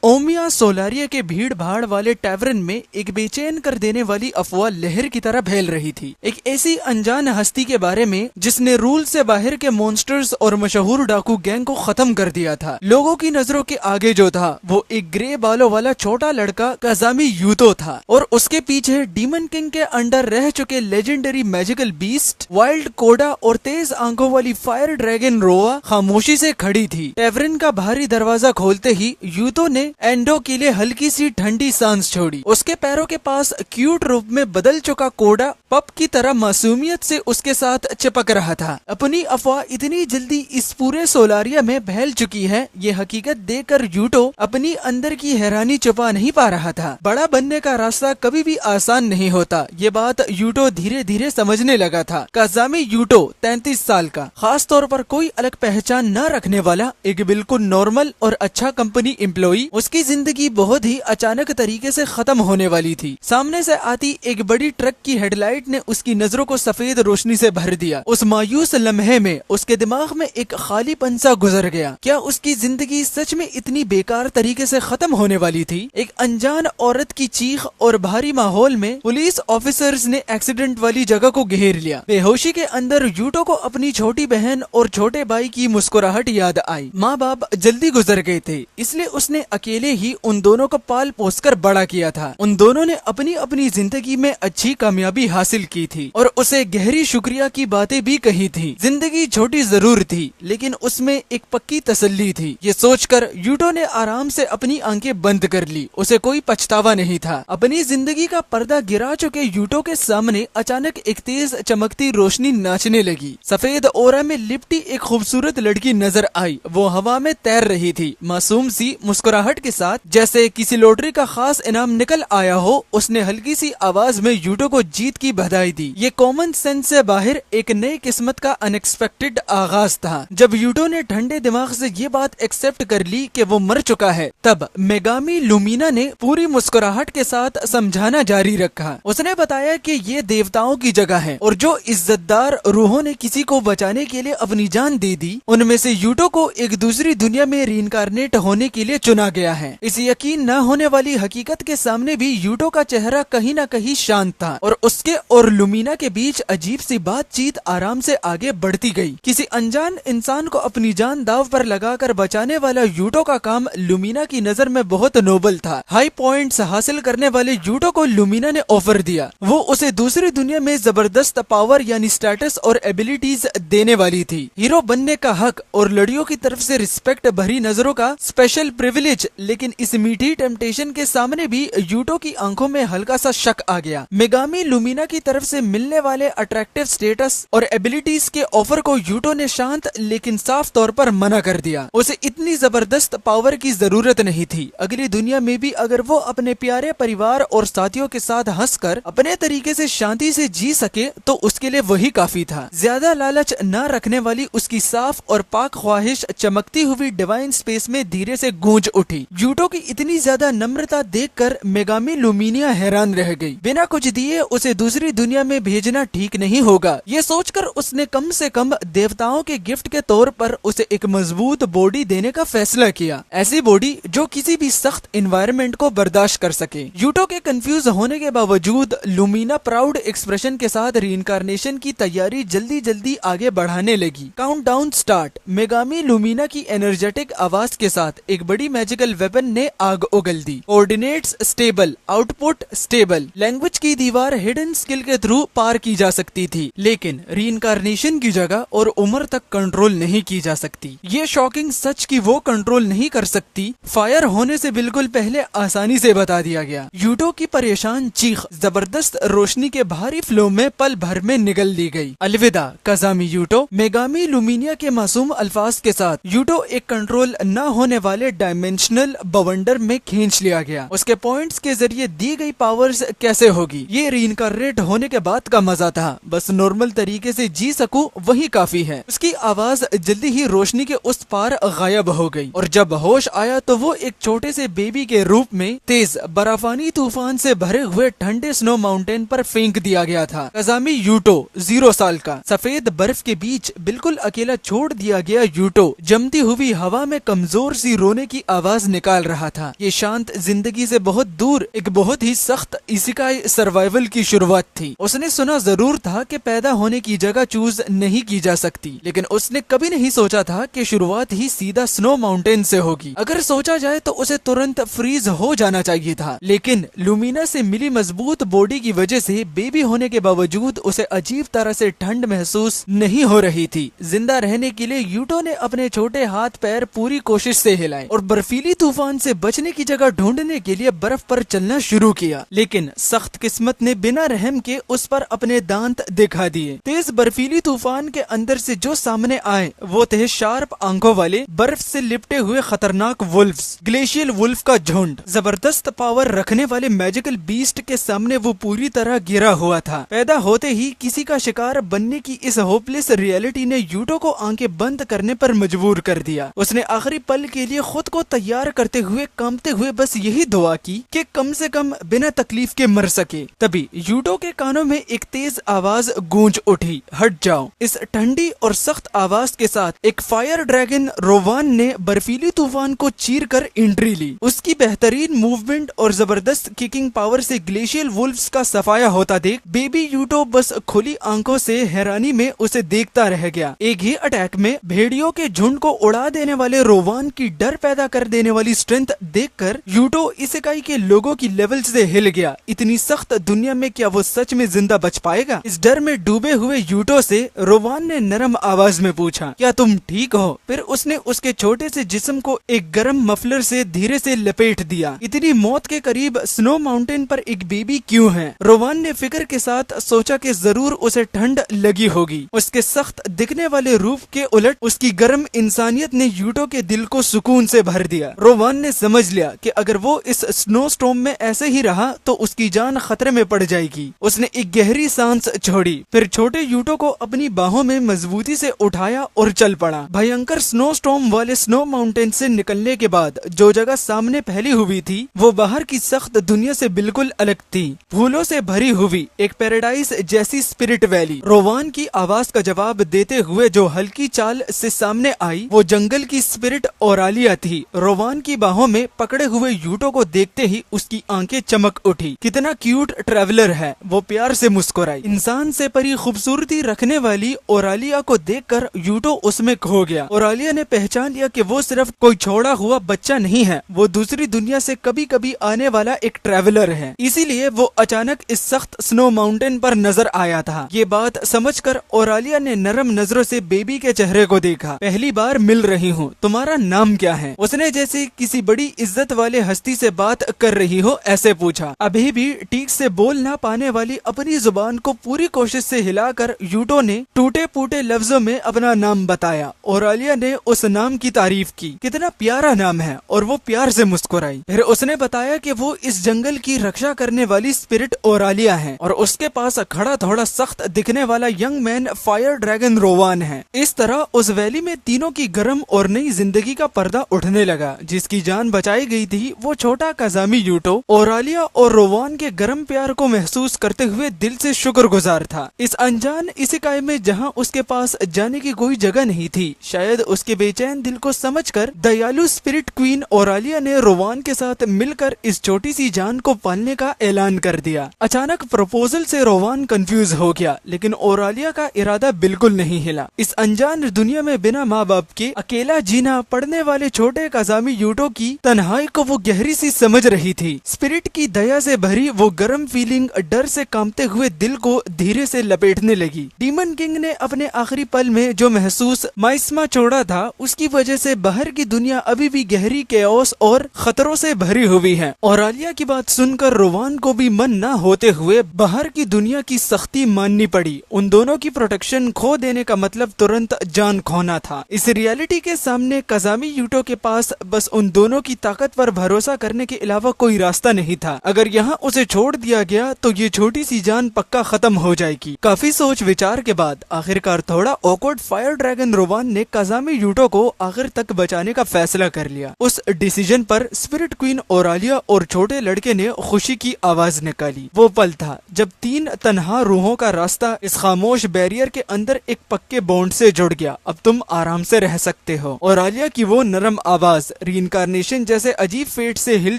ओमिया सोलारिया के भीड़ भाड़ वाले टैवरन में एक बेचैन कर देने वाली अफवाह लहर की तरह फैल रही थी। एक ऐसी अनजान हस्ती के बारे में जिसने रूल से बाहर के मॉन्स्टर्स और मशहूर डाकू गैंग को खत्म कर दिया था। लोगों की नजरों के आगे जो था वो एक ग्रे बालों वाला छोटा लड़का काजामी यूतो था और उसके पीछे डीमन किंग के अंडर रह चुके लेजेंडरी मैजिकल बीस्ट, वाइल्ड कोडा और तेज आंखों वाली फायर ड्रैगन रोआ खामोशी से खड़ी थी। टैवरन का भारी दरवाजा खोलते ही यूतो ने एंडो के लिए हल्की सी ठंडी सांस छोड़ी। उसके पैरों के पास क्यूट रूप में बदल चुका कोडा पप की तरह मासूमियत से उसके साथ चिपक रहा था। अपनी अफवाह इतनी जल्दी इस पूरे सोलारिया में फैल चुकी है, ये हकीकत देखकर यूटो अपनी अंदर की हैरानी छुपा नहीं पा रहा था। बड़ा बनने का रास्ता कभी भी आसान नहीं होता, ये बात यूटो धीरे धीरे समझने लगा था। काजामी यूटो 33 साल का, खास तौर पर कोई अलग पहचान न रखने वाला, एक बिल्कुल नॉर्मल और अच्छा कंपनी एम्प्लॉई। उसकी जिंदगी बहुत ही अचानक तरीके से खत्म होने वाली थी। सामने से आती एक बड़ी ट्रक की हेडलाइट ने उसकी नजरों को सफेद रोशनी से भर दिया। उस मायूस लम्हे में उसके दिमाग में एक खालीपन सा गुजर गया। क्या उसकी जिंदगी सच में इतनी बेकार तरीके से खत्म होने वाली थी? एक अनजान औरत की चीख और भारी माहौल में पुलिस ऑफिसर्स ने एक्सीडेंट वाली जगह को घेर लिया। बेहोशी के अंदर यूटो को अपनी छोटी बहन और छोटे भाई की मुस्कुराहट याद आई। माँ बाप जल्दी गुजर गए थे, इसलिए उसने अकेले ही उन दोनों को पाल पोस कर बड़ा किया था। उन दोनों ने अपनी अपनी जिंदगी में अच्छी कामयाबी हासिल की थी और उसे गहरी शुक्रिया की बातें भी कही थी। जिंदगी छोटी जरूर थी, लेकिन उसमें एक पक्की तसल्ली थी। ये सोचकर यूटो ने आराम से अपनी आंखें बंद कर ली। उसे कोई पछतावा नहीं था। अपनी जिंदगी का पर्दा गिरा चुके यूटो के सामने अचानक एक तेज चमकती रोशनी नाचने लगी। सफेद ओरा में लिपटी एक खूबसूरत लड़की नजर आई। वो हवा में तैर रही थी, मासूम सी मुस्कुराहट के साथ, जैसे किसी लॉटरी का खास इनाम निकल आया हो। उसने हल्की सी आवाज में यूटो को जीत की बधाई दी। ये कॉमन सेंस से बाहर एक नई किस्मत का अनएक्सपेक्टेड आगाज था। जब यूटो ने ठंडे दिमाग से ये बात एक्सेप्ट कर ली कि वो मर चुका है, तब मेगामी लुमिना ने पूरी मुस्कुराहट के साथ समझाना जारी रखा। उसने बताया कि ये देवताओं की जगह है और जो इज्जतदार रूहों ने किसी को बचाने के लिए अपनी जान दे दी, उनमें से यूटो को एक दूसरी दुनिया में रीइंकार्नेट होने के लिए चुना गया है। इस यकीन न होने वाली हकीकत के सामने भी यूटो का चेहरा कहीं न कहीं शांत था और उसके और लुमिना के बीच अजीब सी बातचीत आराम से आगे बढ़ती गई। किसी अनजान इंसान को अपनी जान दाव पर लगाकर बचाने वाला यूटो का काम लुमिना की नजर में बहुत नोबल था। हाई पॉइंट्स हासिल करने वाले यूटो को लुमिना ने ऑफर दिया। वो उसे दूसरी दुनिया में जबरदस्त पावर यानी स्टेटस और एबिलिटीज देने वाली थी। हीरो बनने का हक और लड़ियों की तरफ से रिस्पेक्ट भरी नजरों का स्पेशल प्रिविलेज। लेकिन इस मीठी टेम्पटेशन के सामने भी यूटो की आंखों में हल्का सा शक आ गया। मेगामी लुमिना की तरफ से मिलने वाले अट्रैक्टिव स्टेटस और एबिलिटीज के ऑफर को यूटो ने शांत लेकिन साफ तौर पर मना कर दिया। उसे इतनी जबरदस्त पावर की जरूरत नहीं थी। अगली दुनिया में भी अगर वो अपने प्यारे परिवार और साथियों के साथ हंसकर अपने तरीके से शांति से जी सके तो उसके लिए वही काफी था। ज्यादा लालच न रखने वाली उसकी साफ और पाक ख्वाहिश चमकती हुई डिवाइन स्पेस में धीरे से गूंज उठी। यूटो की इतनी ज्यादा नम्रता देखकर मेगामी लुमिनिया हैरान रह गई। बिना कुछ दिए उसे दूसरी दुनिया में भेजना ठीक नहीं होगा। ये सोचकर उसने कम से कम देवताओं के गिफ्ट के तौर पर उसे एक मजबूत बॉडी देने का फैसला किया। ऐसी बॉडी जो किसी भी सख्त एनवायरनमेंट को बर्दाश्त कर सके। यूटो के कंफ्यूज होने के बावजूद लुमिना प्राउड एक्सप्रेशन के साथ रीइंकार्नेशन की तैयारी जल्दी जल्दी आगे बढ़ाने लगी। Countdown start. मेगामी लुमिना की एनर्जेटिक आवाज के साथ एक बड़ी मैजिकल वेपन ने आग उगल दी। Coordinates stable, output stable. Language की दीवार हिडन स्किल के थ्रू पार की जा सकती थी, लेकिन रीइंकार्नेशन की जगह और उम्र तक कंट्रोल नहीं की जा सकती। ये शॉकिंग सच की वो कंट्रोल नहीं कर सकती, फायर होने से बिल्कुल पहले आसानी से बता दिया गया। यूटो की परेशान चीख जबरदस्त रोशनी के भारी फ्लो में पल भर में निगल दी गई। अलविदा काजामी यूटो। मेगामी लुमिनिया के मासूम अल्फाज के साथ यूटो एक कंट्रोल न होने वाले डायमेंशनल बवंडर में खींच लिया गया। उसके पॉइंट्स के जरिए दी गई पावर्स कैसे होगी, ये रीइंकार्नेट होने के बाद का मजा था। बस नॉर्मल तरीके से जी सकूं वही काफी है। उसकी आवाज जल्दी ही रोशनी के उस पार गायब हो गई और जब होश आया तो वो एक छोटे से बेबी के रूप में तेज बर्फानी तूफान से भरे हुए ठंडे स्नो माउंटेन पर फेंक दिया गया था। काजामी यूटो 0 साल का, सफेद बर्फ के बीच बिल्कुल अकेला छोड़ दिया गया यूटो जमती हुई हवा में कमजोर सी रोने की आवाज निकाल रहा था। ये शांत जिंदगी से बहुत दूर एक बहुत ही सख्त इसिकाई सर्वाइवल की शुरुआत थी। उसने सुना जरूर था कि पैदा होने की जगह चूज नहीं की जा सकती, लेकिन उसने कभी नहीं सोचा था कि शुरुआत ही सीधा स्नो माउंटेन से होगी। अगर सोचा जाए तो उसे तुरंत फ्रीज हो जाना चाहिए था, लेकिन लुमिना से मिली मजबूत बॉडी की वजह से बेबी होने के बावजूद उसे अजीब तरह से ठंड महसूस नहीं हो रही थी। जिंदा रहने के लिए यूटो ने अपने छोटे हाथ पैर पूरी कोशिश से हिलाए और बर्फीली तूफान से बचने की जगह ढूंढने के लिए बर्फ पर चलना शुरू किया, लेकिन सख्त किस्मत ने बिना रहम के उस पर अपने दांत दिखा दिए। तेज बर्फीली तूफान के अंदर से जो सामने आए वो थे शार्प आंखों वाले बर्फ से लिपटे हुए खतरनाक वुल्फ्स, ग्लेशियल वुल्फ का झुंड। जबरदस्त पावर रखने वाले मैजिकल बीस्ट के सामने वो पूरी तरह गिरा हुआ था। पैदा होते ही किसी का शिकार बनने की इस होपलेस रियलिटी ने यूटो को आंखें बंद करने पर मजबूर कर दिया। उसने आखिरी पल के लिए खुद को तैयार करते हुए कांपते हुए बस यही दुआ की कि कम से कम बिना तकलीफ के मर सके। तभी यूटो के कानों में एक तेज आवाज गूंज उठी, हट जाओ। इस ठंडी और सख्त आवाज के साथ एक फायर ड्रैगन रोवान ने बर्फीली तूफान को चीर कर एंट्री ली। उसकी बेहतरीन मूवमेंट और जबरदस्त किकिंग पावर से ग्लेशियल वुल्फ्स का सफाया होता देख बेबी यूटो बस खुली आंखों से हैरानी में उसे देखता रह गया। एक ही अटैक में भेड़ियों के झुंड को उड़ा देने वाले रोवान की डर पैदा कर देने वाली स्ट्रेंथ देखकर यूटो इसेकाई के लोगों की लेवल से हिल गया। इतनी सख्त दुनिया में क्या वो सच में जिंदा बच पाएगा? इस डर में डूबे हुए यूटो से रोवान ने नरम आवाज में पूछा, क्या तुम ठीक हो? फिर उसने उसके छोटे से जिस्म को एक गर्म मफलर से धीरे से लपेट दिया। इतनी मौत के करीब स्नो माउंटेन पर एक बेबी क्यों है? रोवान ने फिक्र के साथ सोचा कि जरूर उसे ठंड लगी होगी। उसके सख्त दिखने वाले रूप के उलट उसकी गर्म इंसानियत ने यूटो के दिल को सुकून से भर दिया। रोवान ने समझ लिया कि अगर वो इस स्नो स्टॉर्म में ऐसे ही रहा तो उसकी जान खतरे में पड़ जाएगी। उसने एक गहरी सांस छोड़ी, फिर छोटे यूटो को अपनी बाहों में मजबूती से उठाया और चल पड़ा। भयंकर स्नो स्टॉर्म वाले स्नो माउंटेन से निकलने के बाद जो जगह सामने फैली हुई थी वो बाहर की सख्त दुनिया से बिल्कुल अलग थी। फूलों से भरी हुई एक पैराडाइज जैसी स्पिरिट वैली। रोवान की आवाज का जवाब देते हुए जो हल्की चाल से सामने आई वो जंगल की स्पिरिट ओरालिया थी। रोवान की बाहों में पकड़े हुए यूटो को देखते ही उसकी आंखें चमक उठी। कितना क्यूट ट्रैवलर है, वो प्यार से मुस्कुराई। इंसान से परी खूबसूरती रखने वाली ओरालिया को देखकर यूटो उसमें खो गया। ओरालिया ने पहचान लिया कि वो सिर्फ कोई छोड़ा हुआ बच्चा नहीं है, वो दूसरी दुनिया से कभी कभी आने वाला एक ट्रैवलर है। इसीलिए वो अचानक इस सख्त स्नो माउंटेन पर नजर आया था। ये बात समझकर ओरालिया ने नरम नजरों से बेबी के चेहरे को देखा। पहली बार मिल रही हूँ, तुम्हारा नाम क्या है? उसने जैसे किसी बड़ी इज्जत वाले हस्ती से बात कर रही हो ऐसे पूछा। अभी भी ठीक से बोल ना पाने वाली अपनी जुबान को पूरी कोशिश से हिलाकर यूटो ने टूटे फूटे लफ्जों में अपना नाम बताया। ओरालिया ने उस नाम की तारीफ की, कितना प्यारा नाम है, और वो प्यार से मुस्कुराई। फिर उसने बताया कि वो इस जंगल की रक्षा करने वाली स्पिरिट ओरालिया है और उसके पास खड़ा थोड़ा सख्त दिखने वाला यंग मैन फायर ड्रैगन रोवान है। इस तरह उस वैली में तीनों की गर्म और नई जिंदगी का पर्दा उठने लगा। जिसकी जान बचाई गई थी वो छोटा काजामी यूटो ओरालिया और रोवान के गर्म प्यार को महसूस करते हुए दिल से शुक्रगुजार था। इस अनजान इसिकाई में जहाँ उसके पास जाने की कोई जगह नहीं थी, शायद उसके बेचैन दिल को समझकर दयालु स्पिरिट क्वीन ओरालिया ने रोवान के साथ मिलकर इस छोटी सी जान को पालने का ऐलान कर दिया। अचानक प्रपोजल से रोवान कंफ्यूज हो गया, लेकिन ओरालिया का इरादा बिल्कुल नहीं हिला। इस अनजान दुनिया में बिना माँ बाप के अकेला जीना पड़ने वाले छोटे काजामी यूटो की तन्हाई को वो गहरी सी समझ रही थी। स्पिरिट की दया से भरी वो गर्म फीलिंग डर से कांपते हुए दिल को धीरे से लपेटने लगी। डीमन किंग ने अपने आखिरी पल में जो महसूस माइस्मा छोड़ा था उसकी वजह से बाहर की दुनिया अभी भी गहरी केओस और खतरों से भरी हुई है। ओरालिया की बात सुनकर रोवान को भी मन न होते हुए बाहर की दुनिया की सख्ती माननी पड़ी। उन दोनों की प्रोटेक्शन खो देने का मतलब तुरंत जान खोना था। इस रियलिटी के सामने काजामी यूटो के पास बस उन दोनों की ताकत पर भरोसा करने के अलावा कोई रास्ता नहीं था। अगर यहाँ उसे छोड़ दिया गया तो ये छोटी सी जान पक्का खत्म हो जाएगी। काफी सोच विचार के बाद आखिरकार थोड़ा ऑकवर्ड फायर ड्रैगन रोवान ने काजामी यूटो को आखिर तक बचाने का फैसला कर लिया। उस डिसीजन पर स्पिरिट क्वीन ओरालिया और छोटे लड़के ने खुशी की आवाज निकाली। वो पल था जब तीन तन्हा रूहों का रास्ता इस खामोश बैरियर के अंदर एक पक्के बॉन्ड से जुड़ गया। अब तुम आराम से रह सकते हो। ओरालिया की वो नरम आवाज रीइंकार्नेशन जैसे अजीब फेट से हिल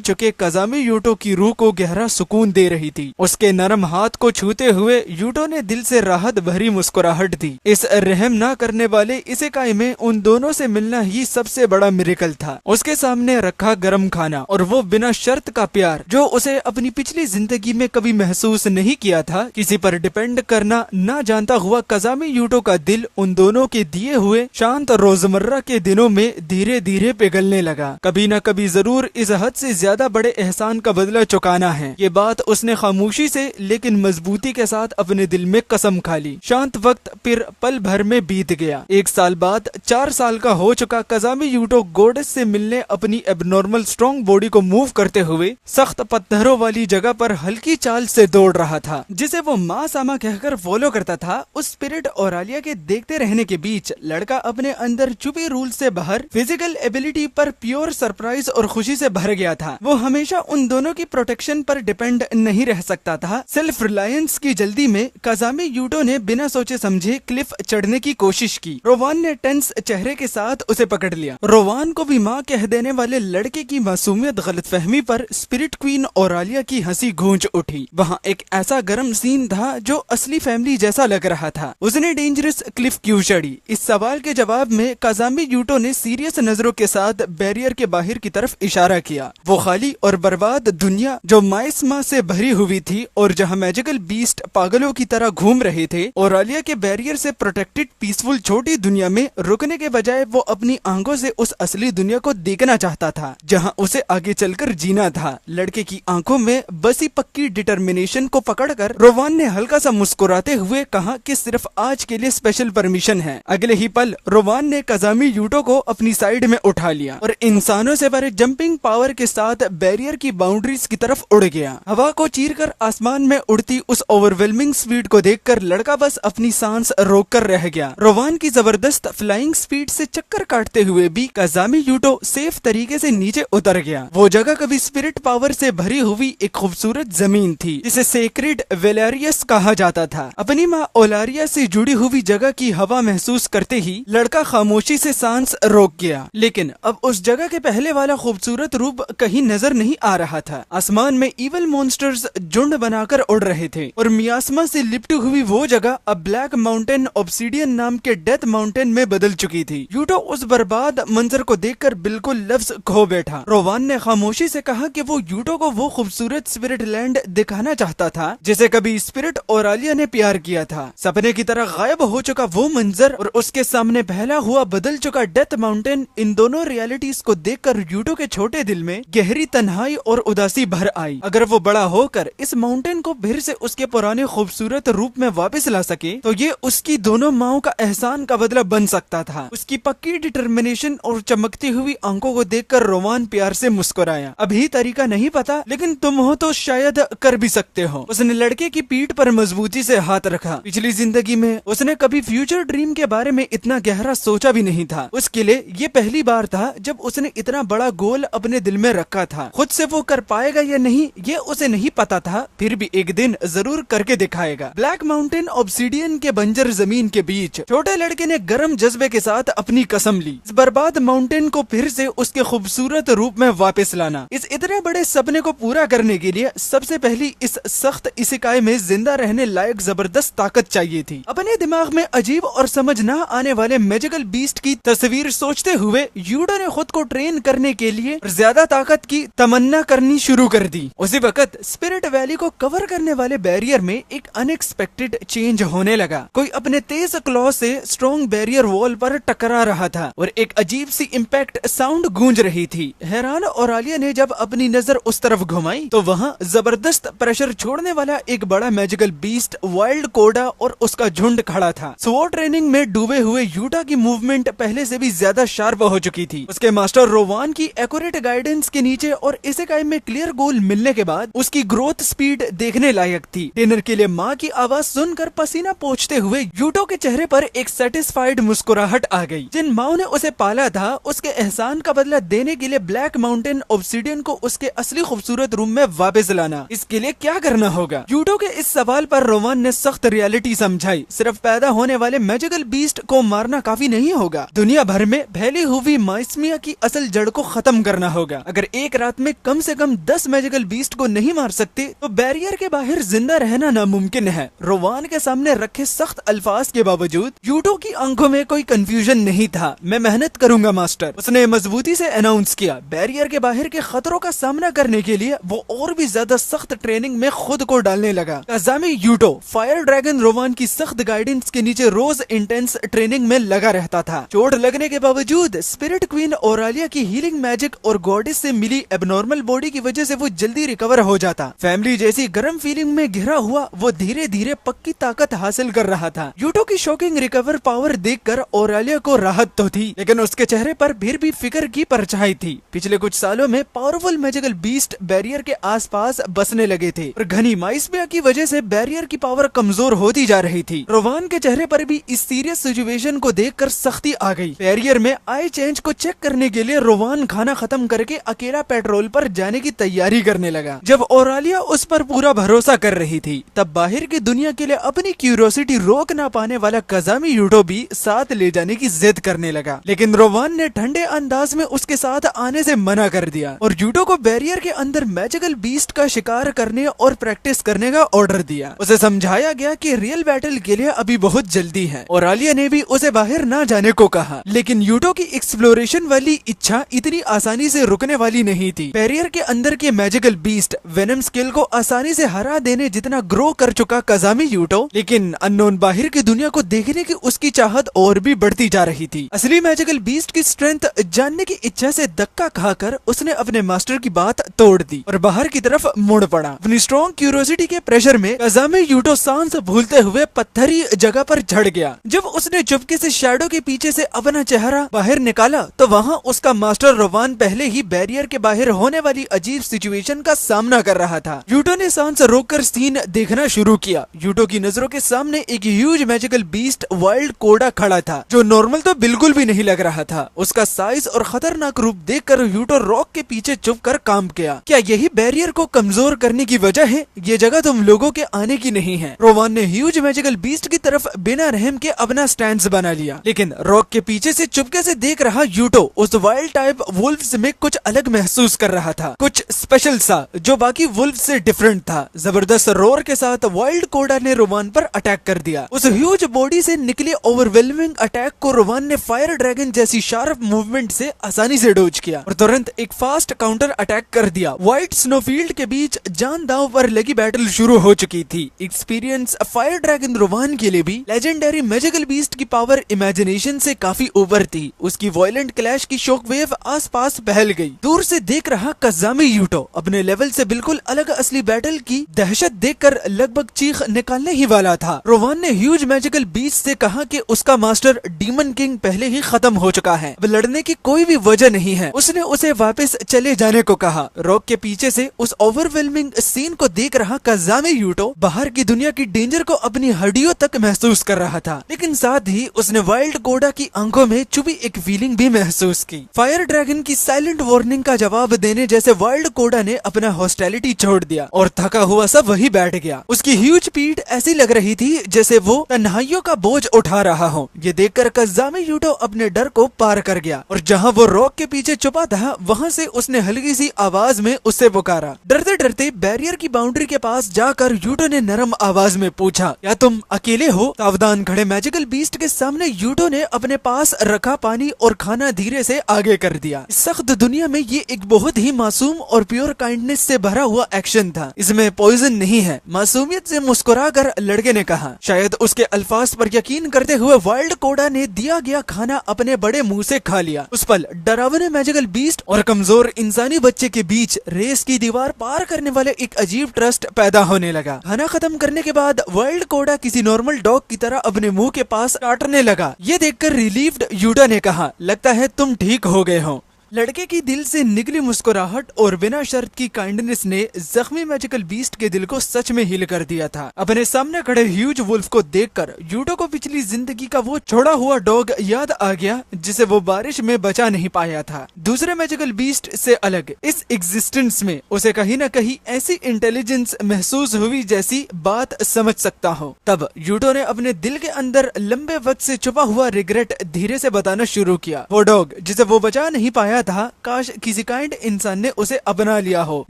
चुके काज़ामी यूटो की रूह को गहरा सुकून दे रही थी। उसके नरम हाथ को छूते हुए यूटो ने दिल से राहत भरी मुस्कुराहट दी। इस रहम ना करने वाले इसेकाई में उन दोनों से मिलना ही सबसे बड़ा मिरेकल था। उसके सामने रखा गरम खाना और वो बिना शर्त का प्यार जो उसे अपनी पिछली जिंदगी में कभी महसूस नहीं किया था। किसी पर डिपेंड करना ना जानता हुआ काज़ामी यूटो का दिल उन दोनों के दिए हुए शांत रोजमर्रा के दिनों में धीरे धीरे पिघलने लगा। कभी न कभी जरूर इस हद से ज्यादा बड़े एहसान का बदला चुकाना है। ये बात उसने खामोशी से लेकिन मजबूती के साथ अपने दिल में कसम खा ली। शांत वक्त फिर पल भर में बीत गया। 1 साल बाद 4 साल का हो चुका काज़ामी यूटो गोडेस से मिलने अपनी एबनॉर्मल स्ट्रॉन्ग बॉडी को मूव करते हुए सख्त पत्थरों वाली जगह पर हल्की चाल से दौड़ रहा था, जिसे वो माँ सामा कहकर फॉलो करता था। उस स्पिरिट और आलिया के देखते रहने के बीच लड़का अपने अंदर छुपी रूल से बाहर फिजिकल एबिलिटी पर प्योर सरप्राइज और खुशी से भर गया था। वो हमेशा उन दोनों की प्रोटेक्शन पर डिपेंड नहीं रह सकता था। सेल्फ रिलायंस की जल्दी में काज़ामी यूटो ने बिना सोचे समझे क्लिफ चढ़ने की कोशिश की। रोवान ने टेंस चेहरे के साथ उसे पकड़ लिया। रोवान को भी माँ कह देने वाले लड़के की मासूमियत गलतफहमी पर स्पिरिट क्वीन और आलिया की हंसी गूंज उठी। वहाँ एक ऐसा गर्म सीन था जो असली फैमिली जैसा लग रहा था। उसने डेंजरस क्लिफ क्यों चढ़ी? इस सवाल के जवाब में काज़ामी यूटो ने सीरियस नजरों के साथ बैरियर के बाहर की तरफ इशारा किया। वो खाली और बर्बाद दुनिया जो माइस्मा से भरी हुई थी और जहाँ मैजिकल बीस्ट पागलों की तरह घूम रहे थे, और आलिया के बैरियर से प्रोटेक्टेड पीसफुल छोटी दुनिया में रुकने के बजाय वो अपनी आंखों से उस असली दुनिया को देखना चाहता था जहाँ उसे आगे चलकर जीना था। लड़के की आंखों में बसी पक्की डिटर्मिनेशन को पकड़कर रोवान ने हल्का सा मुस्कुराते हुए कहा कि सिर्फ आज के लिए स्पेशल परमिशन है। अगले ही पल रोवान ने काज़ामी यूटो को अपनी साइड में उठा लिया और इंसानों से भरे जंपिंग पावर के साथ बैरियर की बाउंड्रीज की तरफ उड़ गया। हवा को चीरकर आसमान में उड़ती उस ओवरवेलमिंग स्पीड को देखकर लड़का बस अपनी सांस रोककर रह गया। रोवान की जबरदस्त फ्लाइंग स्पीड से चक्कर काटते हुए भी काज़ामी यूटो सेफ तरीके से नीचे उतर गया। वो जगह कभी स्पिरिट पावर से भरी हुई एक खूबसूरत जमीन थी जिसे सेक्रेड वेलेरियस कहा जाता था। अपनी माँ ओलारिया से जुड़ी हुई जगह की हवा महसूस करते ही लड़का खामोशी से सांस रोक गया। लेकिन अब उस जगह के पहले वाला खूबसूरत रूप कहीं नजर नहीं आ रहा था। आसमान में इवल मॉन्स्टर्स झुंड बनाकर उड़ रहे थे और मियास्मा से लिपटी हुई वो जगह अब ब्लैक माउंटेन ऑब्सीडियन नाम के डेथ माउंटेन में बदल चुकी थी। यूटो उस बर्बाद मंजर को देखकर बिल्कुल लफ्ज खो बैठा। रोवान ने खामोशी से कहा कि वो यूटो को वो खूबसूरत स्पिरिट लैंड दिखाना चाहता था जिसे कभी स्पिरिट और आलिया ने प्यार किया था। सपने की तरह गायब हो चुका वो मंजर और उसके सामने फैला हुआ बदल चुका डेथ माउंटेन, इन दोनों रियलिटीज को देखकर यूटो के छोटे दिल में गहरी तन्हाई और उदासी भर आई। अगर वो बड़ा होकर इस माउंटेन को फिर से उसके पुराने खूबसूरत रूप में वापस ला सके तो ये उसकी दोनों माओं का एहसान का बदला बन सकता था। उसकी पक्की डिटर्मिनेशन और चमकती हुई आंखों को देखकर रोवान प्यार से मुस्कुराया। अभी तरीका नहीं पता, लेकिन तुम हो तो शायद कर भी सकते हो। उसने लड़के की पीठ पर मजबूती से हाथ रखा। पिछली जिंदगी में उसने कभी फ्यूचर ड्रीम के बारे में इतना गहरा सोचा भी नहीं था। उसके लिए ये पहली बार था जब उसने इतना बड़ा गोल अपने दिल में रखा था। खुद से वो कर पाएगा या नहीं ये उसे नहीं पता था, फिर भी एक दिन जरूर करके दिखाएगा। ब्लैक माउंटेन ऑब्सीडियन के बंजर जमीन के बीच छोटे लड़के ने गर्म जज्बे के साथ अपनी कसम ली, इस बर्बाद माउंटेन को फिर से उसके खूबसूरत रूप में वापस लाना। इस इतने बड़े सपने को पूरा करने के लिए सबसे पहली इस सख्त इसेकाई में जिंदा रहने लायक जबरदस्त ताकत चाहिए थी। अपने दिमाग में अजीब और समझ न आने वाले मैजिकल बीस्ट की तस्वीर सोचते हुए यूटो ने खुद को ट्रेन करने के लिए ज्यादा ताकत की तमन्ना करनी शुरू कर दी। उसी वक्त स्पिरिट वैली को कवर करने वाले बैरियर में एक अनएक्सपेक्टेड चेंज होने लगा। कोई अपने तेज क्लॉ से स्ट्रॉन्ग बैरियर वॉल पर टकरा रहा था और एक अजीब सी इम्पैक्ट साउंड गूंज रही थी। हैरान और आलिया ने जब अपनी नजर उस तरफ घुमाई तो वहाँ जबरदस्त प्रेशर छोड़ने वाला एक बड़ा मैजिकल बीस्ट वाइल्ड कोडा और उसका झुंड खड़ा था। स्वॉ ट्रेनिंग में डूबे हुए यूटा की मूवमेंट पहले से भी ज्यादा शार्प हो चुकी थी। उसके मास्टर रोवान की एक्यूरेट गाइडेंस के नीचे और इसेकाई में क्लियर गोल मिलने के बाद उसकी ग्रोथ स्पीड देखने लायक थी। डिनर के लिए माँ की आवाज सुनकर पसीना पोंछते हुए यूटो के चेहरे पर एक सेटिस्फाइड मुस्कुराहट आ गई। जिन माँ ने उसे पाला था उसके एहसान का बदला देने के लिए ब्लैक माउंटेन ऑब्सीडियन को उसके असली खूबसूरत रूम में वापस लाना, इसके लिए क्या करना होगा? यूटो के इस सवाल पर रोवान ने सख्त रियलिटी समझाई। सिर्फ पैदा होने वाले मैजिकल बीस्ट को मारना काफी नहीं होगा। दुनिया भर में फैली हुई माइस्मिया की असल जड़ को खत्म करना होगा। अगर एक रात में कम से कम 10 मैजिकल बीस्ट को नहीं मार सकते तो बैरियर के बाहर जिंदा रहना नामुमकिन है। रोवान के सामने रखे सख्त अल्फाज के बावजूद यूटो की आंखों में कोई कंफ्यूजन नहीं था। मैं मेहनत करूंगा मास्टर, उसने मजबूती से अनाउंस किया। बैरियर के बाहर के खतरों का सामना करने के लिए वो और भी ज्यादा सख्त ट्रेनिंग में खुद को डालने लगा। काज़ामी यूटो फायर ड्रैगन रोवान की सख्त गाइडेंस के नीचे रोज इंटेंस ट्रेनिंग में लगा रहता था। चोट लगने के बावजूद स्पिरिट क्वीन ओरालिया की हीलिंग मैजिक और गॉडेस से मिली एबनॉर्मल बॉडी की वजह से वो जल्दी रिकवर हो जाता। फैमिली जैसी गर्म फीलिंग में घिरा हुआ वो धीरे धीरे पक्की ताकत हासिल कर रहा था। यूटो की शॉकिंग रिकवर पावर देखकर ओरालिया को राहत तो थी, लेकिन उसके चेहरे पर फिर भी फिक्र की परछाई थी। पिछले कुछ सालों में पावरफुल मैजिकल बीस्ट बैरियर के आसपास बसने लगे थे और घनी माइस्पिया की वजह से बैरियर की पावर कमजोर होती जा रही थी। रोवान के चेहरे पर भी इस सीरियस सिचुएशन को देखकर सख्ती आ गई। बैरियर में आई चेंज को चेक करने के लिए रोवान खाना खत्म करके अकेला पेट्रोल पर जाने की तैयारी करने लगा। जब ओरालिया उस पर पूरा भरोसा कर रही थी तब बाहर की दुनिया के लिए अपनी क्यूरियोसिटी रोक ना पाने वाला काज़ामी यूटो भी साथ ले जाने की जिद करने लगा, लेकिन रोवान ने ठंडे अंदाज में उसके साथ आने से मना कर दिया और यूटो को बैरियर के अंदर मैजिकल बीस्ट का शिकार करने और प्रैक्टिस करने का ऑर्डर दिया। उसे समझाया गया कि रियल बैटल के लिए अभी बहुत जल्दी है। ओरालिया ने भी उसे बाहर ना जाने को कहा, लेकिन यूटो की एक्सप्लोरेशन वाली इच्छा इतनी आसानी से रुकने वाली नहीं थी। बैरियर के अंदर के मैजिकल बीस्ट वेनम स्किल को आसानी से हरा देने जितना ग्रो कर चुका काज़ामी यूटो, लेकिन अननोन बाहर की दुनिया को देखने की उसकी चाहत और भी बढ़ती जा रही थी। असली मैजिकल बीस्ट की स्ट्रेंथ जानने की इच्छा से धक्का खाकर उसने अपने मास्टर की बात तोड़ दी और बाहर की तरफ मुड़ पड़ा। अपनी स्ट्रॉन्ग क्यूरियोसिटी के प्रेशर में काज़ामी यूटो सांस भूलते हुए पत्थरी जगह पर झड़ गया। जब उसने चुपके से शैडो के पीछे से अपना चेहरा बाहर निकाला तो वहाँ उसका मास्टर रोवान पहले ही बैरियर के बाहर होने वाली अजीब सिचुएशन का सामना कर रहा था। यूटो ने सांस रोककर सीन देखना शुरू किया। यूटो की नजरों के सामने एक ह्यूज मैजिकल बीस्ट वाइल्ड कोडा खड़ा था, जो नॉर्मल तो बिल्कुल भी नहीं लग रहा था। उसका साइज और खतरनाक रूप देखकर यूटो रॉक के पीछे चुप कर काम किया। क्या यही बैरियर को कमजोर करने की वजह है? ये जगह तुम लोगों के आने की नहीं है। रोवान ने ह्यूज मैजिकल बीस्ट की तरफ बिना रहम के अपना स्टैंड बना लिया, लेकिन रॉक के पीछे से चुपके से देख रहा यूटो उस वाइल्ड टाइप वुल्व्स में कुछ अलग महसूस कर रहा था, कुछ स्पेशल सा जो बाकी वुल्व्स से डिफरेंट था। जबरदस्त रोर के साथ वाइल्ड कोडा ने रोवान पर अटैक कर दिया। उस ह्यूज बॉडी से निकले ओवरवेलमिंग अटैक को रोवान ने फायर ड्रैगन जैसी शार्प मूवमेंट से आसानी से डोज किया और तुरंत एक फास्ट काउंटर अटैक कर दिया। व्हाइट स्नोफील्ड के बीच जान दांव पर लगी बैटल शुरू हो चुकी थी। एक्सपीरियंस फायर ड्रैगन रोवान के लिए भी लेजेंडरी मैजिकल बीस्ट की पावर इमेजिनेशन से काफी ऊपर थी। उसकी वायलेंट क्लैश की शॉकवेव आसपास फैल गई। दूर से देख रहा काज़ामी यूटो अपने लेवल से बिल्कुल अलग असली बैटल की दहशत देखकर लगभग चीख निकालने ही वाला था। रोवान ने ह्यूज मैजिकल बीस्ट से कहा कि उसका मास्टर डीमन किंग पहले ही खत्म हो चुका है, अब लड़ने की कोई भी वजह नहीं है। उसने उसे वापस चले जाने को कहा। रॉक के पीछे से उस ओवरवेलमिंग सीन को देख रहा काज़ामी यूटो बाहर की दुनिया की डेंजर को अपनी हड्डियों तक महसूस कर रहा था, लेकिन साथ ही उसने वाइल्ड कोडा की आंखों में चुभी एक फीलिंग भी महसूस की। फायर ड्रैगन की साइलेंट वार्निंग का जवाब देने जैसे वाइल्ड कोडा ने अपना हॉस्टिलिटी छोड़ दिया और थका हुआ सब वही बैठ गया। उसकी ह्यूज पीठ ऐसी लग रही थी जैसे वो तन्हाइयों का बोझ उठा रहा हो। ये देखकर काज़ामी यूटो अपने डर को पार कर गया और जहाँ वो रॉक के पीछे छुपा था वहाँ से उसने हल्की सी आवाज में उससे पुकारा। डरते डरते बैरियर की बाउंड्री के पास जाकर यूटो ने नरम आवाज में पूछा, क्या तुम अकेले हो? सावधान खड़े मैजिकल बीस्ट के सामने यूटो ने अपने पास रखा पानी और खाना धीरे से आगे कर दिया। इस सख्त दुनिया में ये एक बहुत ही मासूम और प्योर काइंडनेस से भरा हुआ एक्शन था। इसमें पॉइजन नहीं है, मासूमियत से मुस्कुराकर लड़के ने कहा। शायद उसके अल्फाज पर यकीन करते हुए वाइल्ड कोडा ने दिया गया खाना अपने बड़े मुंह से खा लिया। उस पल डरावने मैजिकल बीस्ट और कमजोर इंसानी बच्चे के बीच रेस की दीवार पार करने वाले एक अजीब ट्रस्ट पैदा होने लगा। खाना खत्म करने के बाद वाइल्ड कोडा किसी नॉर्मल डॉग की तरह अपने मुंह के पास काटने लगा। ये देखकर रिलीव्ड यूटा ने कहा, लगता है तुम ठीक हो गए हो। लड़के की दिल से निकली मुस्कुराहट और बिना शर्त की काइंडनेस ने जख्मी मैजिकल बीस्ट के दिल को सच में हिल कर दिया था। अपने सामने खड़े ह्यूज वुल्फ को देखकर यूटो को पिछली जिंदगी का वो छोड़ा हुआ डॉग याद आ गया जिसे वो बारिश में बचा नहीं पाया था। दूसरे मैजिकल बीस्ट से अलग इस एग्जिस्टेंस में उसे कहीं न कहीं ऐसी इंटेलिजेंस महसूस हुई जैसी बात समझ सकता हो। तब यूटो ने अपने दिल के अंदर लंबे वक्त से छुपा हुआ रिग्रेट धीरे से बताना शुरू किया। वो डॉग जिसे वो बचा नहीं पाया कहना था, काश किसी काइंड इंसान ने उसे अपना लिया हो।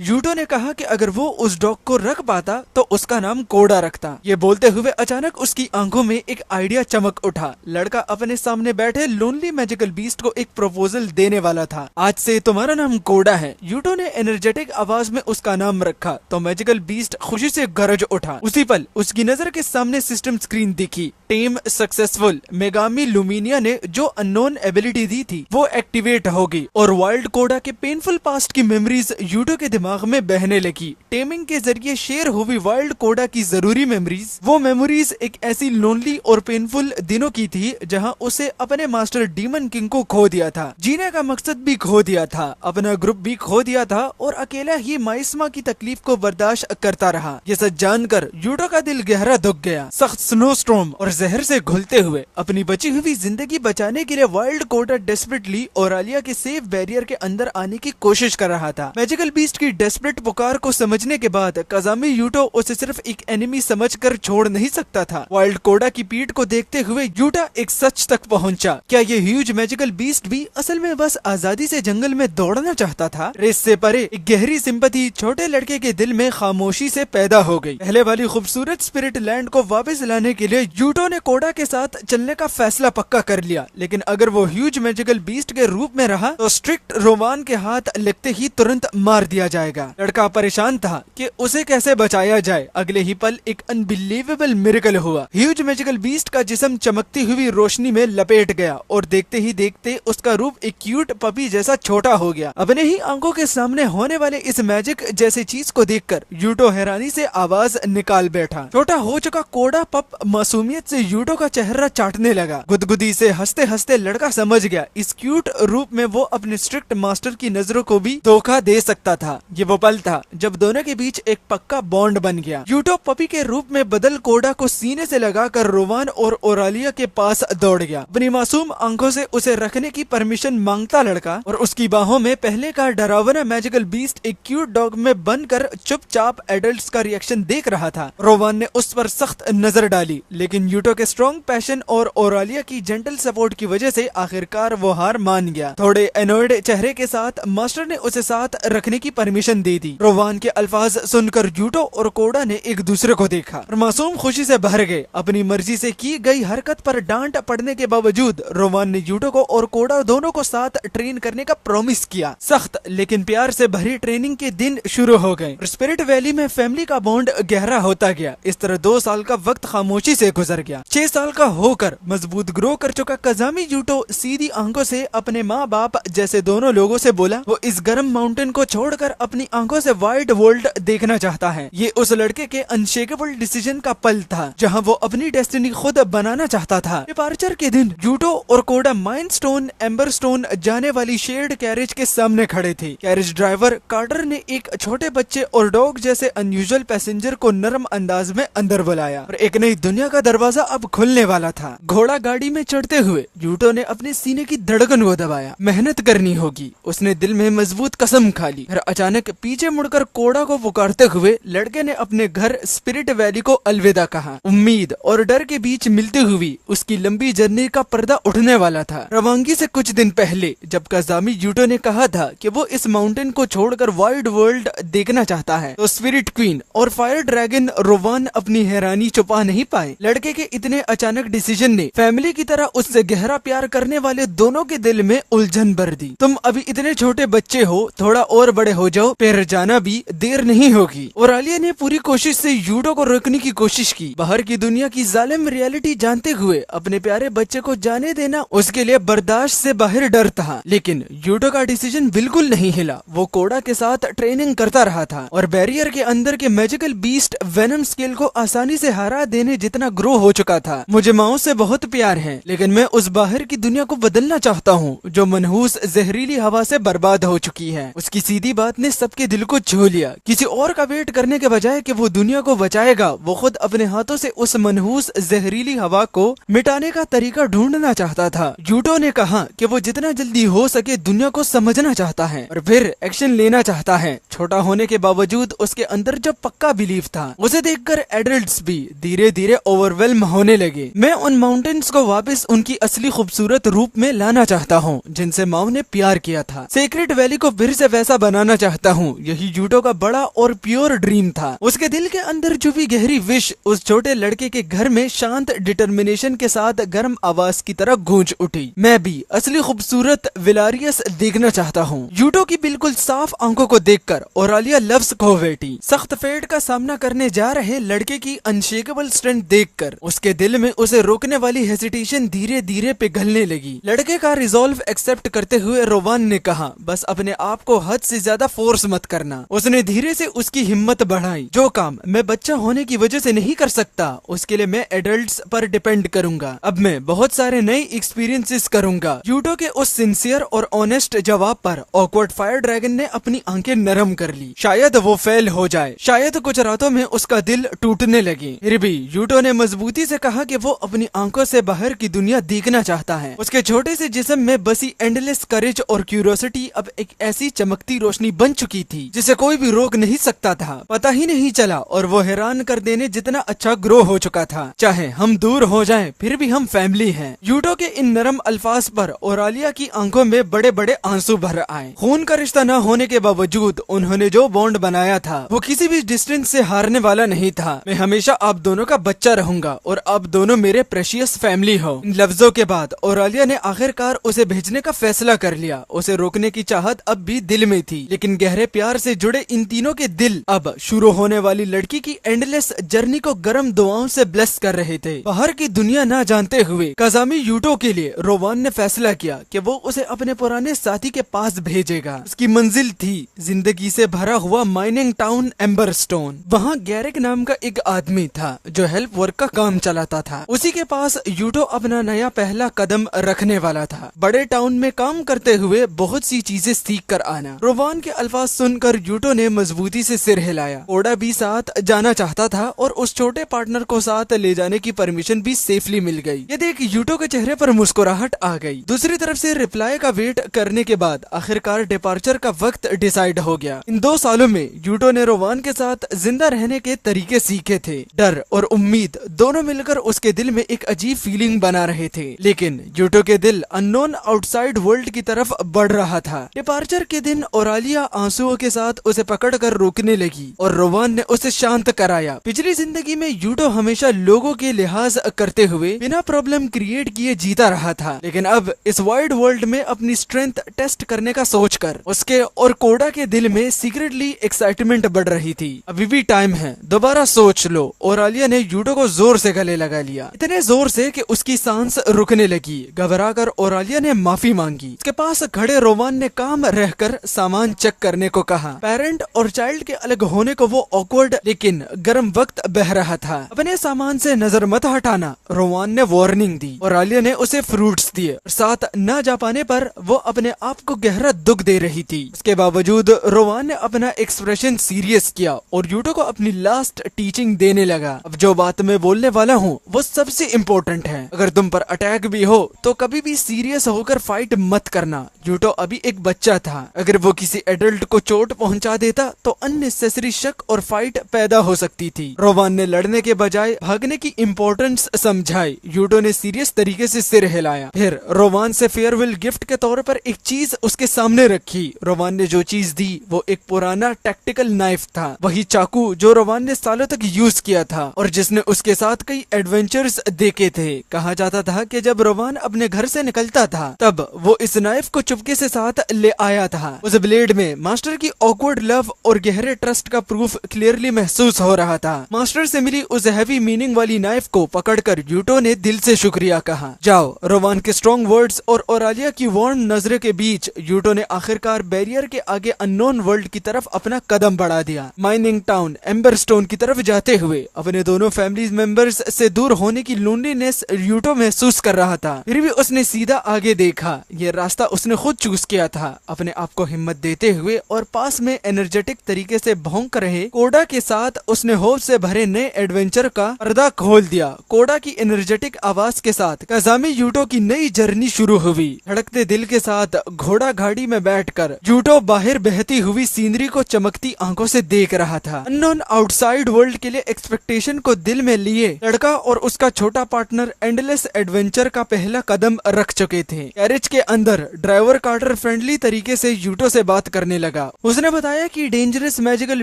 यूटो ने कहा कि अगर वो उस डॉग को रख पाता तो उसका नाम कोडा रखता। ये बोलते हुए अचानक उसकी आंखों में एक आइडिया चमक उठा। लड़का अपने सामने बैठे लोनली मैजिकल बीस्ट को एक प्रपोजल देने वाला था। आज से तुम्हारा नाम कोडा है। यूटो ने एनर्जेटिक आवाज में उसका नाम रखा तो मैजिकल बीस्ट खुशी से गरज उठा। उसी पल उसकी नजर के सामने सिस्टम स्क्रीन दिखी। Team successful. मेगामी लुमिनिया ने जो अननोन एबिलिटी दी थी वो एक्टिवेट हो गई और वाइल्ड कोडा के पेनफुल पास्ट की मेमोरीज यूटो के दिमाग में बहने लगी। टेमिंग के जरिए शेयर हुई वाइल्ड कोडा की जरूरी मेमोरीज, वो मेमोरीज एक ऐसी लोनली और पेनफुल दिनों की थी जहां उसे अपने मास्टर डीमन किंग को खो दिया था, जीने का मकसद भी खो दिया था, अपना ग्रुप भी खो दिया था और अकेला ही माइस्मा की तकलीफ को बर्दाश्त करता रहा। ये सच जानकर यूटो का दिल गहरा दुख गया। सख्त स्नोस्टॉर्म और जहर से घुलते हुए अपनी बची हुई जिंदगी बचाने के लिए वाइल्ड कोडा डेस्परेटली ओरालिया के सेफ बैरियर के अंदर आने की कोशिश कर रहा था। मैजिकल बीस्ट की डेस्परेट पुकार को समझने के बाद काजामी यूटो उसे सिर्फ एक एनिमी समझकर छोड़ नहीं सकता था। वाइल्ड कोडा की पीठ को देखते हुए यूटा एक सच तक पहुंचा। क्या ये ह्यूज मैजिकल बीस्ट भी असल में बस आजादी से जंगल में दौड़ना चाहता था? रेस से परे एक गहरी सिंपैथी छोटे लड़के के दिल में खामोशी से पैदा हो गई। पहले वाली खूबसूरत स्पिरिट लैंड को वापस लाने के लिए यूटो ने कोडा के साथ चलने का फैसला पक्का कर लिया, लेकिन अगर वो ह्यूज मैजिकल बीस्ट के रूप में रहा तो स्ट्रिक्ट रोमान के हाथ लगते ही तुरंत मार दिया जाएगा। लड़का परेशान था कि उसे कैसे बचाया जाए। अगले ही पल एक अनबिलीवेबल मिरेकल हुआ। ह्यूज मैजिकल बीस्ट का जिस्म चमकती हुई रोशनी में लपेट गया और देखते ही देखते उसका रूप एक क्यूट पपी जैसा छोटा हो गया। अपने ही आंखों के सामने होने वाले इस मैजिक जैसी चीज को देखकर यूटो हैरानी से आवाज निकाल बैठा। छोटा हो चुका कोडा पप मासूमियत से यूटो का चेहरा चाटने लगा। गुदगुदी से हंसते हंसते लड़का समझ गया इस क्यूट रूप में वो अपने स्ट्रिक्ट मास्टर की नजरों को भी धोखा दे सकता था। ये वो पल था जब दोनों के बीच एक पक्का बॉन्ड बन गया। यूटो पपी के रूप में बदल कोडा को सीने से लगाकर रोवान और ओरालिया के पास दौड़ गया। अपनी मासूम आंखों से उसे रखने की परमिशन मांगता लड़का और उसकी बाहों में पहले का डरावना मैजिकल बीस्ट एक क्यूट डॉग में बनकर चुपचाप एडल्ट्स का रिएक्शन देख रहा था। रोवान ने उस पर सख्त नजर डाली, लेकिन यूटो के स्ट्रॉन्ग पैशन और ओरालिया की जेंटल सपोर्ट की वजह से आखिरकार वो हार मान गया। थोड़े एनोयड चेहरे के साथ मास्टर ने उसे साथ रखने की परमिशन दे दी। रोवान के अल्फाज सुनकर यूटो और कोडा ने एक दूसरे को देखा और मासूम खुशी से भर गए। अपनी मर्जी से की गई हरकत पर डांट पड़ने के बावजूद रोवान ने यूटो को और कोडा दोनों को साथ ट्रेन करने का प्रॉमिस किया। सख्त लेकिन प्यार से भरी ट्रेनिंग के दिन शुरू हो गए। स्पिरिट वैली में फैमिली का बॉन्ड गहरा होता गया। इस तरह 2 साल का वक्त खामोशी से गुजर गया। 6 साल का होकर मजबूत ग्रो कर चुका काजामी यूटो सीधी आंखों से अपने माँ बाप जैसे दोनों लोगों से बोला वो इस गर्म माउंटेन को छोड़कर अपनी आंखों से वाइड वर्ल्ड देखना चाहता है। ये उस लड़के के अनशेकेबल डिसीजन का पल था जहाँ वो अपनी डेस्टिनी खुद बनाना चाहता था। डिपार्चर के दिन यूटो और कोडा माइनस्टोन एम्बरस्टोन जाने वाली शेयर्ड कैरेज के सामने खड़े थे। कैरेज ड्राइवर कार्टर ने एक छोटे बच्चे और डॉग जैसे अनयूजुअल पैसेंजर को नरम अंदाज में अंदर बुलाया और एक नई दुनिया का दरवाजा अब खुलने वाला था। घोड़ा गाड़ी में चढ़ते हुए यूटो ने अपने सीने की धड़कन को दबाया। मेहनत करनी होगी, उसने दिल में मजबूत कसम खा ली। फिर अचानक पीछे मुड़कर कोडा को पुकारते हुए लड़के ने अपने घर स्पिरिट वैली को अलविदा कहा। उम्मीद और डर के बीच मिलती हुई उसकी लंबी जर्नी का पर्दा उठने वाला था। रवानगी से कुछ दिन पहले जब काजामी यूटो ने कहा था कि वो इस माउंटेन को छोड़कर वाइड वर्ल्ड देखना चाहता है, तो स्पिरिट क्वीन और फायर ड्रैगन रोवान अपनी हैरानी छुपा नहीं पाए। लड़के के इतने अचानक डिसीजन ने फैमिली की तरह उससे गहरा प्यार करने वाले दोनों के दिल में उलझन भर दी। तुम अभी इतने छोटे बच्चे हो, थोड़ा और बड़े हो जाओ, फिर जाना भी देर नहीं होगी। ओरालिया ने पूरी कोशिश से यूटो को रोकने की कोशिश की। बाहर की दुनिया की जालिम रियलिटी जानते हुए अपने प्यारे बच्चे को जाने देना उसके लिए बर्दाश्त से बाहर डर था, लेकिन यूटो का डिसीजन बिल्कुल नहीं हिला। वो कोडा के साथ ट्रेनिंग करता रहा था और बैरियर के अंदर के मैजिकल बीस्ट वेनम स्केल को आसानी से हरा देने जितना ग्रो हो चुका था। मुझे माओ से बहुत प्यार है, लेकिन मैं उस बाहर की दुनिया को बदलना चाहता हूँ जो मनहूस जहरीली हवा से बर्बाद हो चुकी है। उसकी सीधी बात ने सबके दिल को छू लिया। किसी और का वेट करने के बजाय कि वो दुनिया को बचाएगा, वो खुद अपने हाथों से उस मनहूस जहरीली हवा को मिटाने का तरीका ढूंढना चाहता था। यूटो ने कहा कि वो जितना जल्दी हो सके दुनिया को समझना चाहता है और फिर एक्शन लेना चाहता है। छोटा होने के बावजूद उसके अंदर जो पक्का बिलीफ था, उसे देखकर एडल्ट्स भी धीरे धीरे ओवरवेल्म होने लगे। मैं उन माउंटेन्स को वापस उनकी असली खूबसूरत रूप में लाना चाहता हूँ जिनसे माओ ने प्यार किया था। सेक्रेट वैली को फिर से वैसा बनाना चाहता हूँ। यही यूटो का बड़ा और प्योर ड्रीम था। उसके दिल के अंदर छुपी गहरी विश उस छोटे लड़के के घर में शांत डिटर्मिनेशन के साथ गर्म आवाज की तरह गूंज उठी। मैं भी असली खूबसूरत विलारियस देखना चाहता हूँ। यूटो की बिल्कुल साफ आंखों को देखकर ओरालिया लफ्ज खो बैठी। सख्त फेट का सामना करने जा रहे लड़के की अनशेकेबल स्ट्रेंथ देखकर उसके दिल में उसे रोकने वाली हेसिटेशन धीरे धीरे पिघलने लगी। लड़के का रिजॉल्व एक्सेप्ट करते हुए रोवान ने कहा, बस अपने आप को हद से ज्यादा फोर्स मत करना। उसने धीरे से उसकी हिम्मत बढ़ाई। जो काम मैं बच्चा होने की वजह से नहीं कर सकता उसके लिए मैं एडल्ट्स पर डिपेंड करूंगा। अब मैं बहुत सारे नए एक्सपीरियंसेस करूंगा। यूटो के उस सिंसियर और ऑनेस्ट जवाब पर ऑकवर्ड फायर ड्रैगन ने अपनी आंखें नरम कर ली। शायद वो फेल हो जाए, शायद कुछ रातों में उसका दिल टूटने लगे। फिर भी यूटो ने मजबूती से कहा कि वो अपनी आंखों से बाहर की दुनिया देखना चाहता है। उसके छोटे से जिस्म में बसी एंडलेस करेज और क्यूरियोसिटी अब एक ऐसी चमकती रोशनी बन चुकी थी जिसे कोई भी रोक नहीं सकता था। पता ही नहीं चला और वो हैरान कर देने जितना अच्छा ग्रो हो चुका था। चाहे हम दूर हो जाएं, फिर भी हम फैमिली हैं। यूटो के इन नरम अल्फाज पर ओरालिया की आंखों में बड़े बड़े आंसू भर आए। खून का रिश्ता न होने के बावजूद उन्होंने जो बॉन्ड बनाया था वो किसी भी डिस्टेंस से हारने वाला नहीं था। मैं हमेशा आप दोनों का बच्चा रहूंगा और आप दोनों मेरे प्रेशियस फैमिली हो। इन लफ्जों के बाद ओरालिया ने आखिरकार उसे भेजने का फैसला कर लिया। उसे रोकने की चाहत अब भी दिल में थी, लेकिन गहरे प्यार से जुड़े इन तीनों के दिल अब शुरू होने वाली लड़की की एंडलेस जर्नी को गर्म दुआओं से ब्लेस कर रहे थे। बाहर की दुनिया ना जानते हुए काजामी यूटो के लिए रोवान ने फैसला किया कि वो उसे अपने पुराने साथी के पास भेजेगा। उसकी मंजिल थी जिंदगी से भरा हुआ माइनिंग टाउन एम्बरस्टोन। वहाँ गैरिक नाम का एक आदमी था जो हेल्प वर्क का काम चलाता था। उसी के पास यूटो अपना नया पहला कदम रखने वाला था। बड़े टाउन में काम करते हुए बहुत सी चीजें सीख कर आना। रोवान के अल्फाज सुनकर यूटो ने मजबूती से सिर हिलाया। ओडा भी साथ जाना चाहता था और उस छोटे पार्टनर को साथ ले जाने की परमिशन भी सेफली मिल गई। ये देख यूटो के चेहरे पर मुस्कुराहट आ गई। दूसरी तरफ से रिप्लाई का वेट करने के बाद आखिरकार डिपार्चर का वक्त डिसाइड हो गया। इन 2 सालों में यूटो ने रोवान के साथ जिंदा रहने के तरीके सीखे थे। डर और उम्मीद दोनों मिलकर उसके दिल में एक अजीब फीलिंग बना रहे थे, लेकिन यूटो के दिल अननोन आउटसाइड वर्ल्ड की तरफ बढ़ रहा था। डिपार्चर के दिन ओरालिया आंसुओं के साथ उसे पकड़कर रोकने लगी और रोवान ने उसे शांत कराया। पिछली जिंदगी में यूटो हमेशा लोगों के लिहाज करते हुए बिना प्रॉब्लम क्रिएट किए जीता रहा था, लेकिन अब इस वाइड वर्ल्ड में अपनी स्ट्रेंथ टेस्ट करने का सोचकर उसके और कोडा के दिल में सीक्रेटली एक्साइटमेंट बढ़ रही थी। अभी भी टाइम है, दोबारा सोच लो। ओरालिया ने यूटो को जोर से गले लगा लिया, इतने जोर से कि उसकी सांस रुकने लगी। घबराकर ओरालिया ने माफी मांगी। उसके पास खड़े रोवान ने काम रहकर सामान चेक करने को कहा। पेरेंट और चाइल्ड के अलग होने को वो ऑकवर्ड लेकिन गर्म वक्त बह रहा था। अपने सामान से नजर मत हटाना, रोवान ने वार्निंग दी। ओरालिया ने उसे फ्रूट्स दिए। साथ न जा पाने पर वो अपने आप को गहरा दुख दे रही थी। इसके बावजूद रोवान ने अपना एक्सप्रेशन सीरियस किया और यूटो को अपनी लास्ट टीचिंग देने लगा। अब जो बात मैं बोलने वाला हूँ वो सबसे इम्पोर्टेंट है। अगर तुम पर अटैक भी हो तो कभी भी सीरियस होकर फाइट मत करना। यूटो अभी एक बच्चा था। अगर वो किसी एडल्ट को चोट पहुंचा देता तो अननेसेसरी शक और फाइट पैदा हो सकती थी। रोवान ने लड़ने के बजाय भागने की इम्पोर्टेंस समझाई। यूटो ने सीरियस तरीके से सिर हिलाया। फिर रोवान से फेयरवेल गिफ्ट के तौर पर एक चीज उसके सामने रखी। रोवान ने जो चीज दी वो एक पुराना टैक्टिकल नाइफ था, वही चाकू जो रोवान ने सालों तक यूज किया था और जिसने उसके साथ कई एडवेंचर्स देखे थे। कहा जाता था कि जब रोवान अपने घर से निकलता था तब वो इस नाइफ को चुपके से साथ ले आया था। उस ब्लेड में मास्टर की ऑकवर्ड लव और गहरे ट्रस्ट का प्रूफ क्लियरली महसूस हो रहा था। मास्टर से मिली उस हैवी मीनिंग वाली नाइफ को पकड़कर यूटो ने दिल से शुक्रिया कहा। जाओ। रोवान के स्ट्रॉन्ग वर्ड्स और ओरालिया की वार्म नजरों के बीच यूटो ने आखिरकार बैरियर के आगे अननोन वर्ल्ड की तरफ अपना कदम बढ़ा दिया। माइनिंग टाउन एम्बरस्टोन की तरफ जाते हुए अपने दोनों फैमिली मेंबर्स से दूर होने की लोनलीनेस यूटो महसूस कर रहा था। फिर भी उसने सीधा आगे देखा। ये रास्ता उसने खुद चूज किया था। अपने आप को हिम्मत देते हुए और पास में एनर्जेटिक तरीके से भौंक रहे कोडा के साथ उसने होप से भरे नए एडवेंचर का पर्दा खोल दिया। कोडा की एनर्जेटिक आवाज के साथ काजामी यूटो की नई जर्नी शुरू हुई। धड़कते दिल के साथ घोड़ा गाड़ी में बैठकर यूटो बाहर बहती हुई सीनरी को चमकती आंखों से देख रहा था। अननोन आउटसाइड वर्ल्ड के लिए एक्सपेक्टेशन को दिल में लिए लड़का लड़का और उसका छोटा पार्टनर एंडलेस एडवेंचर का पहला कदम रख चुके थे। गैरेज के अंदर ड्राइवर कार्टर फ्रेंडली तरीके से यूटो से बात करने लगा। उसने बताया कि डेंजरस मैजिकल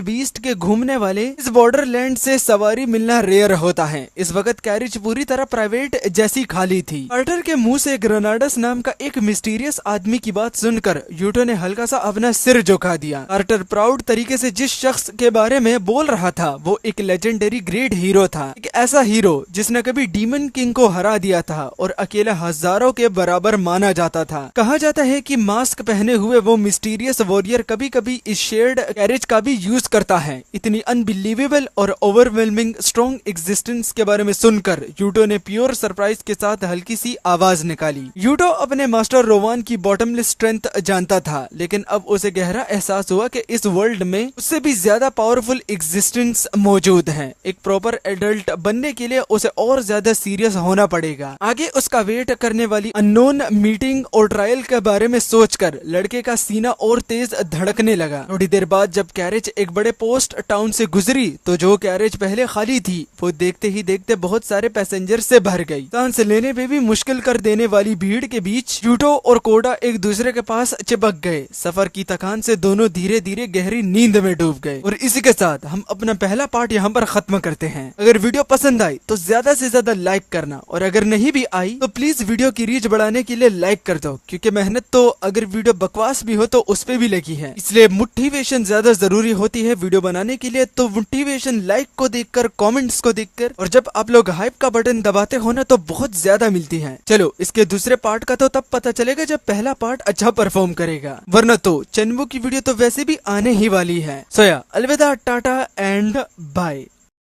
बीस्ट के घूमने वाले इस बॉर्डरलैंड से सवारी मिलना रेयर होता है। इस वक्त कैरेज पूरी तरह प्राइवेट जैसी खाली थी। कार्टर के मुंह से ग्रेनाडस नाम का एक मिस्टीरियस आदमी की बात सुनकर यूटो ने हल्का सा अपना सिर झुका दिया। कार्टर प्राउड तरीके से जिस शख्स के बारे में बोल रहा था वो एक लेजेंडरी ग्रेट हीरो था, एक ऐसा हीरो जिसने कभी डीमन किंग को हरा दिया था और अकेला हजारों के बराबर माना जाता था। कहा जाता है कि मास्क पहने हुए वो मिस्टीरियस वॉरियर कभी कभी इस शेयर्ड कैरेज का भी यूज करता है। इतनी अनबिलीवेबल और ओवरवेलमिंग स्ट्रॉन्ग एग्जिस्टेंस के बारे में सुनकर यूटो ने प्योर सरप्राइज के साथ हल्की सी आवाज निकाली। यूटो अपने मास्टर रोवान की बॉटमलेस स्ट्रेंथ जानता था, लेकिन अब उसे गहरा एहसास हुआ कि इस वर्ल्ड में उससे भी ज्यादा पावरफुल एग्जिस्टेंस मौजूद है। एक प्रॉपर एडल्ट बनने के लिए उसे और ज्यादा सीरियस होना पड़ेगा। आगे उसका वेट करने वाली अननोन मीटिंग और ट्रायल के बारे में सोचकर लड़के का सीना और तेज धड़कने लगा। थोड़ी देर बाद जब कैरेज एक बड़े पोस्ट टाउन से गुजरी तो जो कैरेज पहले खाली थी वो देखते ही देखते बहुत सारे पैसेंजर से भर गई। सांस लेने में भी मुश्किल कर देने वाली भीड़ के बीच यूटो और कोडा एक दूसरे के पास चिपक गए। सफर की थकान से दोनों धीरे धीरे गहरी नींद में डूब गए। और इसी के साथ हम अपना पहला पार्ट यहाँ पर खत्म करते हैं। अगर वीडियो पसंद आई तो ज्यादा से ज्यादा लाइक करना, और अगर नहीं भी आई तो प्लीज वीडियो की रीच बढ़ाने के लिए लाइक कर दो, क्योंकि मेहनत तो अगर वीडियो बकवास भी हो तो उस पे भी लगी है, इसलिए मोटिवेशन ज्यादा जरूरी होती है वीडियो बनाने के लिए। तो मोटिवेशन लाइक को देखकर, कमेंट्स को देखकर, और जब आप लोग हाइप का बटन दबाते हो ना तो बहुत ज्यादा मिलती है। चलो इसके दूसरे पार्ट का तो तब पता चलेगा जब पहला पार्ट अच्छा परफॉर्म करेगा, वरना तो चेनवू की वीडियो तो वैसे भी आने ही वाली है। सोया अलविदा, टाटा एंड बाय।